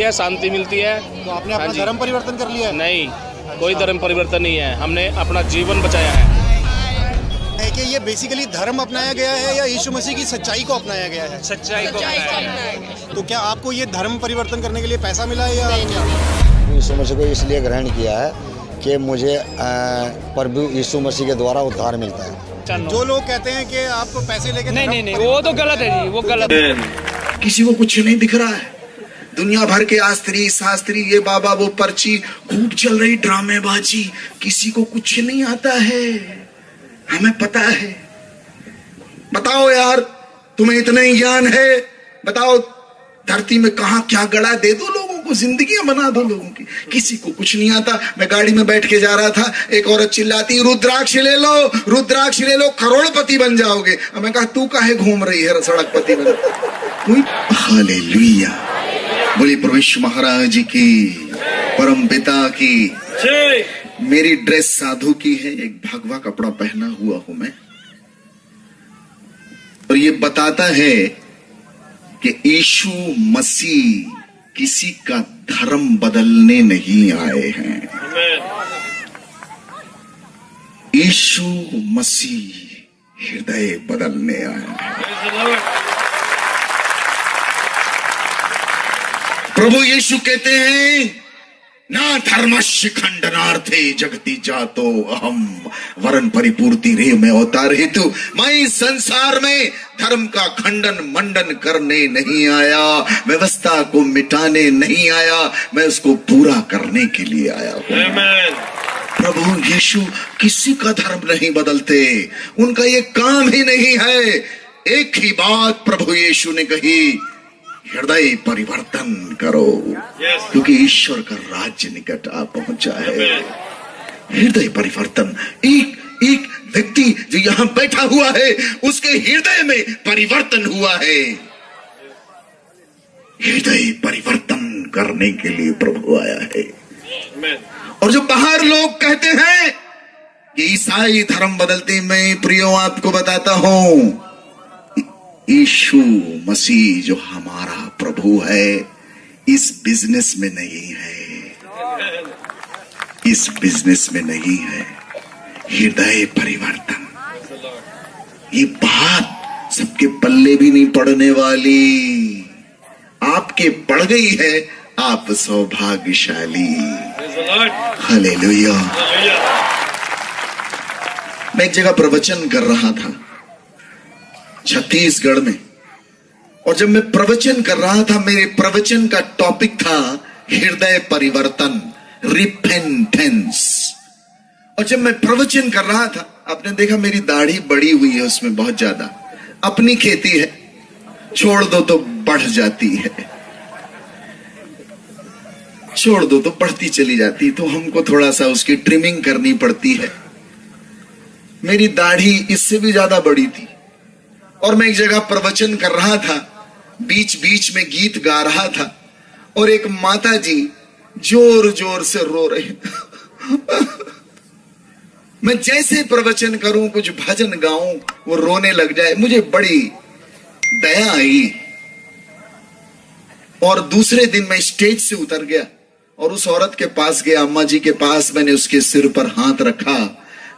है, शांति मिलती है। तो आपने अपना धर्म परिवर्तन कर लिया है? नहीं, कोई धर्म परिवर्तन नहीं है, हमने अपना जीवन बचाया है। कि ये बेसिकली धर्म अपनाया गया है या यीशु मसीह की सच्चाई को अपनाया गया है? सच्चाई को अपनाया है। तो क्या आपको ये धर्म परिवर्तन करने के लिए पैसा मिला है या क्या? यीशु मसीह को इसलिए ग्रहण किया है कि मुझे प्रभु यीशु मसीह के द्वारा उद्धार मिलता है। जो लोग कहते हैं कि आपको पैसे लेके नहीं, वो तो गलत है जी, वो गलत है। किसी को कुछ नहीं दिख रहा है। दुनिया भर के आस्त्री शास्त्री, ये बाबा वो पर्ची, खूब चल रही ड्रामेबाजी, किसी को कुछ नहीं आता है। हमें पता है। बताओ यार, तुम्हें इतना ही ज्ञान है, बताओ धरती में कहां क्या गड़ा, दे दो लोगों को, जिंदगियां बना दो लोगों की। किसी को कुछ नहीं आता। मैं गाड़ी में बैठ के जा रहा था, एक औरत चिल्लाती, रुद्राक्ष ले लो, रुद्राक्ष ले लो, करोड़पति बन जाओगे। अब मैं कहा, तू काहे घूम रही है सड़कपति बन? हालेलुया, बोली प्रभु यीशु महाराज की, परम पिता की। मेरी ड्रेस साधु की है, एक भगवा कपड़ा पहना हुआ हूं मैं, और ये बताता है कि यीशु मसीह किसी का धर्म बदलने नहीं आए हैं। यीशु मसीह हृदय बदलने आए हैं। प्रभु यीशु कहते हैं, ना धर्मस्य खंडनार्थे जगति जातो अहम वरन परिपूर्ति रे में अवतार हेतु। मैं इस संसार में धर्म का खंडन मंडन करने नहीं आया, व्यवस्था को मिटाने नहीं आया, मैं उसको पूरा करने के लिए आया हूं। प्रभु यीशु किसी का धर्म नहीं बदलते, उनका ये काम ही नहीं है। एक ही बात प्रभु यीशु ने कही, हृदय परिवर्तन करो, क्योंकि ईश्वर का राज्य निकट आ पहुंचा है। हृदय परिवर्तन। एक एक व्यक्ति जो यहां बैठा हुआ है, उसके हृदय में परिवर्तन हुआ है। हृदय परिवर्तन करने के लिए प्रभु आया है। और जो बाहर लोग कहते हैं कि ईसाई धर्म बदलते, मैं प्रियो आपको बताता हूं, यीशु मसीह जो हमारा प्रभु है, इस बिजनेस में नहीं है, इस बिजनेस में नहीं है। हृदय परिवर्तन, ये बात सबके पल्ले भी नहीं पड़ने वाली। आपके पड़ गई है, आप सौभाग्यशाली। हालेलुया। मैं एक जगह प्रवचन कर रहा था छत्तीसगढ़ में, और जब मैं प्रवचन कर रहा था, मेरे प्रवचन का टॉपिक था हृदय परिवर्तन, रिपेंटेंस। और जब मैं प्रवचन कर रहा था, आपने देखा मेरी दाढ़ी बड़ी हुई है, उसमें बहुत ज्यादा। अपनी खेती है, छोड़ दो तो बढ़ जाती है, छोड़ दो तो बढ़ती चली जाती, तो हमको थोड़ा सा उसकी ट्रिमिंग करनी पड़ती है। मेरी दाढ़ी इससे भी ज्यादा बड़ी थी, और मैं एक जगह प्रवचन कर रहा था, बीच बीच में गीत गा रहा था, और एक माता जी जोर जोर से रो रही। मैं जैसे प्रवचन करूं, कुछ भजन गाऊं, वो रोने लग जाए, मुझे बड़ी दया आई। और दूसरे दिन मैं स्टेज से उतर गया और उस औरत के पास गया, अम्मा जी के पास। मैंने उसके सिर पर हाथ रखा,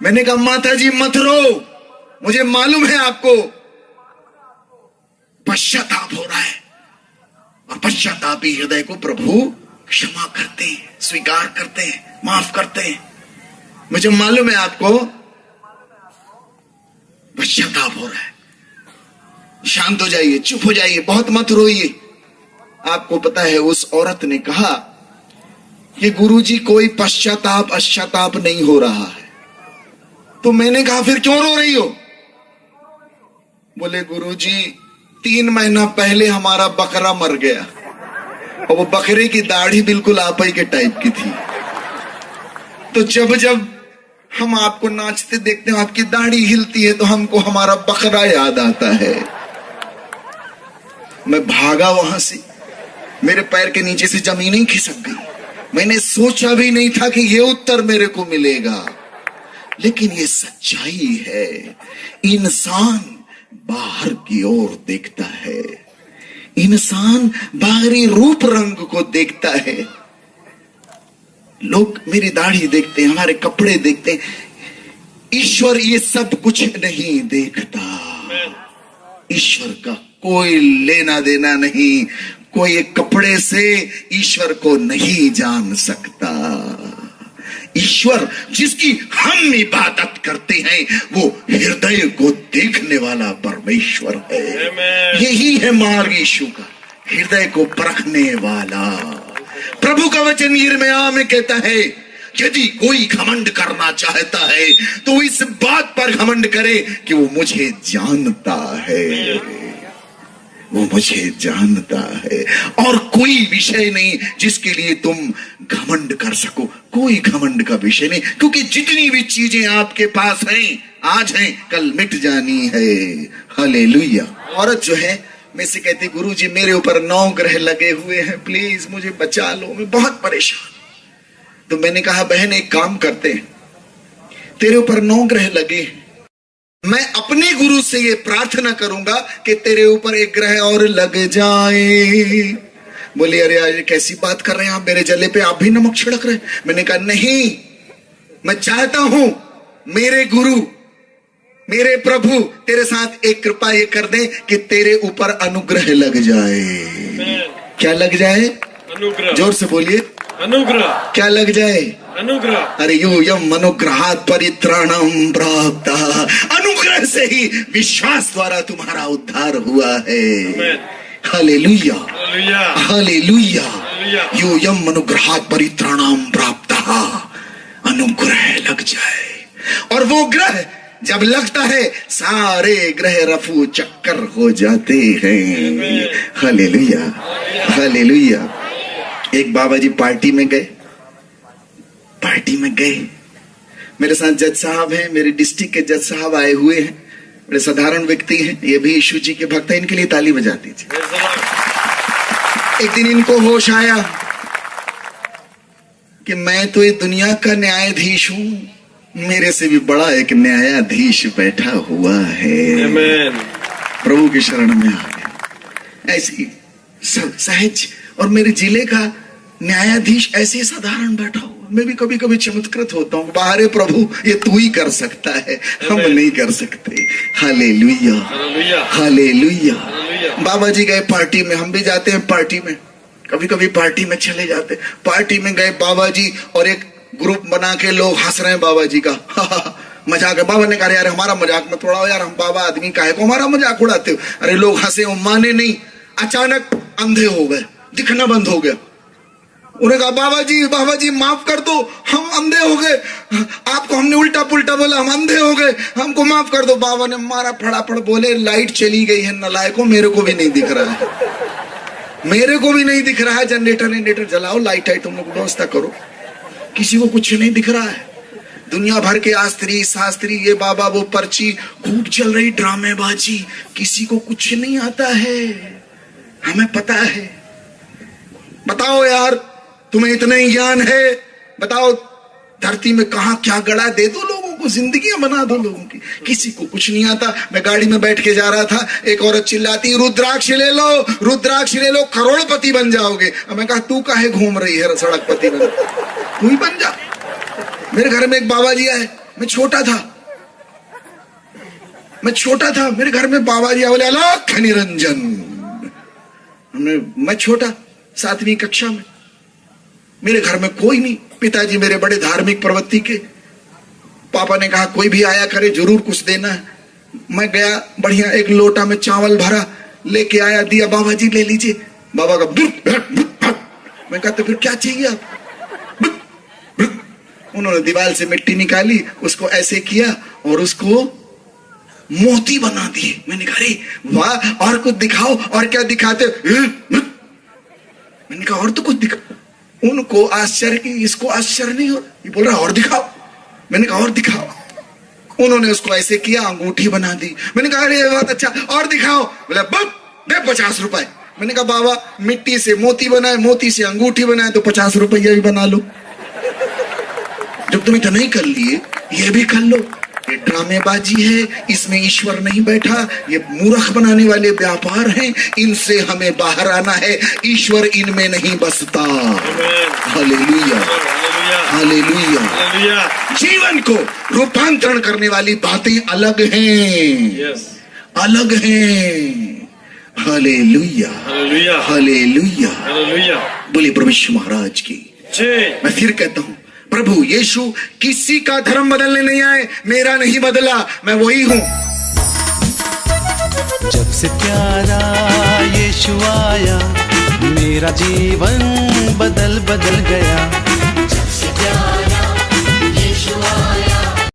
मैंने कहा, माता जी मत रो, मुझे मालूम है आपको पश्चाताप हो रहा है, और पश्चातापी हृदय को प्रभु क्षमा करते हैं, स्वीकार करते हैं, माफ करते हैं। मुझे मालूम है आपको पश्चाताप हो रहा है, शांत हो जाइए, चुप हो जाइए, बहुत मत रोइए। आपको पता है, उस औरत ने कहा कि गुरुजी कोई पश्चाताप नहीं हो रहा है। तो मैंने कहा, फिर क्यों रो रही हो? बोले, गुरुजी 3 महीना पहले हमारा बकरा मर गया, और वो बकरे की दाढ़ी बिल्कुल आप ही के टाइप की थी। तो जब जब हम आपको नाचते देखते हैं, आपकी दाढ़ी हिलती है, तो हमको हमारा बकरा याद आता है। मैं भागा वहां से, मेरे पैर के नीचे से जमीन ही खिसक गई। मैंने सोचा भी नहीं था कि ये उत्तर मेरे को मिलेगा, लेकिन ये सच्चाई है। इंसान बाहर की ओर देखता है, इंसान बाहरी रूप रंग को देखता है। लोग मेरी दाढ़ी देखते हैं, हमारे कपड़े देखते हैं। ईश्वर ये सब कुछ नहीं देखता। ईश्वर का कोई लेना देना नहीं। कोई एक कपड़े से ईश्वर को नहीं जान सकता। ईश्वर जिसकी हम इबादत करते हैं वो हृदय को देखने वाला परमेश्वर है। यही है मार्ग यीशु का, हृदय को परखने वाला। प्रभु का वचन यिर्मयाह में कहता है, यदि कोई घमंड करना चाहता है तो इस बात पर घमंड करे कि वो मुझे जानता है, वो मुझे जानता है। और कोई विषय नहीं जिसके लिए तुम घमंड कर सको, कोई घमंड का विषय नहीं, क्योंकि जितनी भी चीजें आपके पास हैं, आज हैं कल मिट जानी है। हालेलुया। औरत जो है मैं से कहती, गुरुजी मेरे ऊपर 9 ग्रह लगे हुए हैं, प्लीज मुझे बचा लो, मैं बहुत परेशान। तो मैंने कहा बहन एक काम करते हैं, तेरे ऊपर 9 ग्रह लगे हैं, मैं अपने गुरु से ये प्रार्थना करूंगा कि तेरे ऊपर एक ग्रह और लग जाए। बोली अरे यार कैसी बात कर रहे हैं आप, मेरे जले पे आप भी नमक छिड़क रहे हैं। मैंने कहा नहीं, मैं चाहता हूं मेरे गुरु मेरे प्रभु तेरे साथ एक कृपा ये कर दे कि तेरे ऊपर अनुग्रह लग जाए। क्या लग जाए? अनुग्रह। जोर से बोलिए, अनुग्रह। क्या लग जाए? अनुग्रह। अरे यूयम अनुग्रहात् परित्राणम प्राप्त। अनुग्रह से ही विश्वास द्वारा तुम्हारा उद्धार हुआ है। Hallelujah, hallelujah. यूयम अनुग्रहात् परित्राणम प्राप्त। अनुग्रह लग जाए। और वो ग्रह जब लगता है सारे ग्रह रफू चक्कर हो जाते हैं। Hallelujah, hallelujah. एक बाबा जी पार्टी में गए, मेरे साथ जज साहब हैं, मेरे डिस्ट्रिक्ट के जज साहब आए हुए हैं, बड़े साधारण व्यक्ति हैं, ये भी यीशु जी के भक्त हैं, इनके लिए ताली बजा दीजिए। एक दिन इनको होश आया कि मैं तो ये दुनिया का न्यायाधीश हूं, मेरे से भी बड़ा एक न्यायाधीश बैठा हुआ है। प्रभु की शरण में आ गए। ऐसी सहज, और मेरे जिले का न्यायाधीश ऐसे साधारण बैठा हुआ। मैं भी कभी कभी चमत्कृत होता हूँ, बाहर प्रभु ये तू ही कर सकता है, हम नहीं कर सकते। Hallelujah, hallelujah. बाबा जी गए पार्टी में, हम भी जाते हैं पार्टी में, कभी कभी पार्टी में चले जाते। पार्टी में गए बाबा जी और एक ग्रुप बना के लोग हंस रहे हैं बाबा जी का। मजाक है। बाबा ने कहा यार हमारा मजाक मत उड़ाओ यार, हम बाबा आदमी काहे को हमारा मजाक उड़ाते हो। अरे लोग हंसे, माने नहीं। अचानक अंधे हो गए, दिखना बंद हो गया। उन्होंने कहा बाबा जी माफ कर दो, हम अंधे हो गए, आपको हमने उल्टा पुल्टा बोला, हम अंधे हो गए, हमको माफ कर दो। बाबा ने मारा फटाफट बोले लाइट चली गई है नलायकों, मेरे को भी नहीं दिख रहा है, मेरे को भी नहीं दिख रहा है। जनरेटर जलाओ, लाइट है तुम लोग व्यवस्था करो, किसी को कुछ नहीं दिख रहा है। दुनिया भर के आस्त्री शास्त्री, ये बाबा वो पर्ची, खूब चल रही ड्रामेबाजी, किसी को कुछ नहीं आता है। हमें पता है। बताओ यार तुम्हें इतना ही ज्ञान है, बताओ धरती में कहां क्या गड़ा, दे दो लोगों को, जिंदगियां बना दो लोगों की। किसी को कुछ नहीं आता। मैं गाड़ी में बैठ के जा रहा था, एक औरत चिल्लाती रुद्राक्ष ले लो, रुद्राक्ष ले लो, करोड़पति बन जाओगे। अब मैं कहा तू काहे घूम रही है सड़कपति बन, तू ही बन जा। मेरे घर में एक बाबा जी आए, मैं छोटा था, मेरे घर में बाबा जी बोले अलख निरंजन। मैं छोटा 7वीं कक्षा में, मेरे घर में कोई नहीं। पिताजी मेरे बड़े धार्मिक प्रवृत्ति के, पापा ने कहा कोई भी आया करे जरूर कुछ देना है। मैं गया, बढ़िया एक लोटा में चावल भरा, लेके आया, दिया, बाबा जी ले लीजिए। बाबा का मैं कहा तो फिर क्या चाहिए आप? उन्होंने दीवार से मिट्टी निकाली, उसको ऐसे किया और उसको मोती बना दिए। मैंने कहा अरे वाह, और कुछ दिखाओ। और क्या दिखाते? मैंने कहा और तो कुछ दिखा। उनको आश्चर्य की, इसको आश्चर्य नहीं हो, ये बोल रहा और दिखाओ। मैंने कहा और दिखाओ। उन्होंने उसको ऐसे किया, अंगूठी बना दी। मैंने कहा अरे बहुत अच्छा, और दिखाओ। बोला दे 50 रुपए। मैंने कहा बाबा मिट्टी से मोती बनाए, मोती से अंगूठी बनाए, तो 50 रुपया भी बना लो। जब तुम इतना ही कर लिए, ये भी कर लो। ये ड्रामेबाजी है, इसमें ईश्वर नहीं बैठा, ये मूर्ख बनाने वाले व्यापार हैं, इनसे हमें बाहर आना है, ईश्वर इनमें नहीं बसता। Hallelujah, hallelujah. जीवन को रूपांतरण करने वाली बातें अलग हैं, अलग हैं। Hallelujah, hallelujah. बोलिए प्रभु यीशु महाराज की। मैं फिर कहता हूं, प्रभु यीशु किसी का धर्म बदलने नहीं आए, मेरा नहीं बदला, मैं वही हूं। जब से प्यारा यीशु आया, मेरा जीवन बदल गया। जब से प्यारा